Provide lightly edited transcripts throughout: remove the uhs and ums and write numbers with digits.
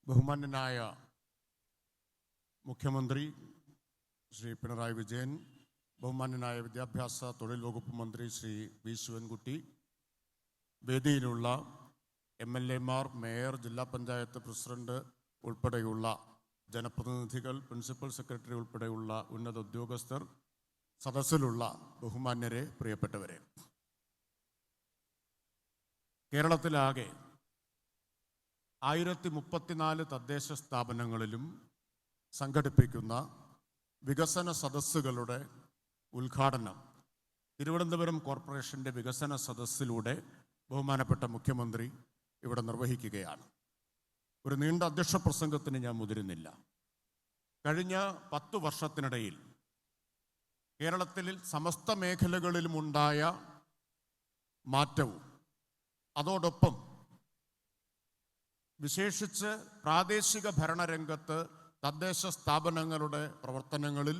ബഹുമാന്യനായ മുഖ്യമന്ത്രി ശ്രീ പിണറായി വിജയൻ, ബഹുമാന്യനായ വിദ്യാഭ്യാസ തൊഴിൽ വകുപ്പ് മന്ത്രി ശ്രീ വി ശിവൻകുട്ടി, വേദിയിലുള്ള MLA-മാർ, മേയർ, ജില്ലാ പഞ്ചായത്ത് പ്രസിഡന്റ് ഉൾപ്പെടെയുള്ള ജനപ്രതിനിധികൾ, പ്രിൻസിപ്പൽ സെക്രട്ടറി ഉൾപ്പെടെയുള്ള ഉന്നത ഉദ്യോഗസ്ഥർ, സദസ്സിലുള്ള ബഹുമാന്യരെ, പ്രിയപ്പെട്ടവരെ, കേരളത്തിലാകെ 1034 തദ്ദേശ സ്ഥാപനങ്ങളിലും സംഘടിപ്പിക്കുന്ന വികസന സദസ്സുകളുടെ ഉദ്ഘാടനം തിരുവനന്തപുരം കോർപ്പറേഷൻ്റെ വികസന സദസ്സിലൂടെ ബഹുമാനപ്പെട്ട മുഖ്യമന്ത്രി ഇവിടെ നിർവഹിക്കുകയാണ്. ഒരു നീണ്ട അധ്യക്ഷ പ്രസംഗത്തിന് ഞാൻ മുതിരുന്നില്ല. കഴിഞ്ഞ 10 വർഷത്തിനിടയിൽ കേരളത്തിൽ സമസ്ത മേഖലകളിലുമുണ്ടായ മാറ്റവും അതോടൊപ്പം വിശേഷിച്ച് പ്രാദേശിക ഭരണരംഗത്ത് തദ്ദേശ സ്ഥാപനങ്ങളുടെ പ്രവർത്തനങ്ങളിൽ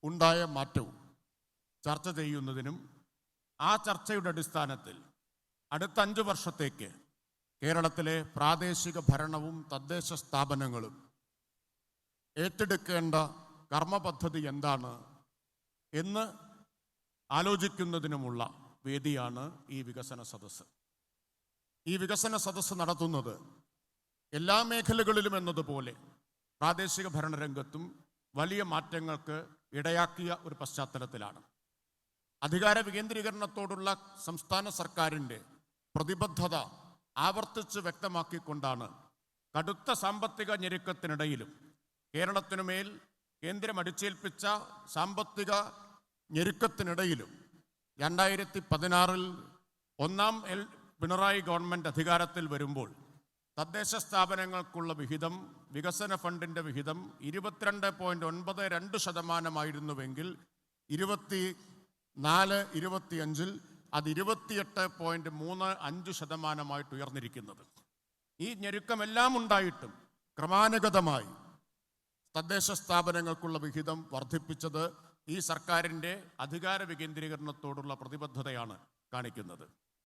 ഉണ്ടായ മാറ്റവും ചർച്ച ചെയ്യുന്നതിനും ആ ചർച്ചയുടെ അടിസ്ഥാനത്തിൽ അടുത്ത 5 വർഷത്തേക്ക് കേരളത്തിലെ പ്രാദേശിക ഭരണവും തദ്ദേശ സ്ഥാപനങ്ങളും ഏറ്റെടുക്കേണ്ട കർമ്മപദ്ധതി എന്താണ് എന്ന് ആലോചിക്കുന്നതിനുമുള്ള വേദിയാണ് ഈ വികസന സദസ്സ്. ഈ വികസന സദസ്സ് നടത്തുന്നത് എല്ലാ മേഖലകളിലും എന്നതുപോലെ പ്രാദേശിക ഭരണരംഗത്തും വലിയ മാറ്റങ്ങൾക്ക് ഇടയാക്കിയ ഒരു പശ്ചാത്തലത്തിലാണ്. അധികാര വികേന്ദ്രീകരണത്തോടുള്ള സംസ്ഥാന സർക്കാരിൻ്റെ പ്രതിബദ്ധത ആവർത്തിച്ച് വ്യക്തമാക്കിക്കൊണ്ടാണ് കടുത്ത സാമ്പത്തിക ഞെരുക്കത്തിനിടയിലും കേരളത്തിനുമേൽ കേന്ദ്രം അടിച്ചേൽപ്പിച്ച സാമ്പത്തിക ഞെരുക്കത്തിനിടയിലും 2016 ഒന്നാം പിണറായി ഗവൺമെൻറ് അധികാരത്തിൽ വരുമ്പോൾ തദ്ദേശ സ്ഥാപനങ്ങൾക്കുള്ള വിഹിതം, വികസന ഫണ്ടിൻ്റെ വിഹിതം 22.92% 24-25 അത് 28.35% ഉയർന്നിരിക്കുന്നത്. ഈ ഞെരുക്കമെല്ലാം ഉണ്ടായിട്ടും ക്രമാനുഗതമായി തദ്ദേശ സ്ഥാപനങ്ങൾക്കുള്ള വിഹിതം വർദ്ധിപ്പിച്ചത് ഈ സർക്കാരിൻ്റെ അധികാര വികേന്ദ്രീകരണത്തോടുള്ള പ്രതിബദ്ധതയാണ് കാണിക്കുന്നത്.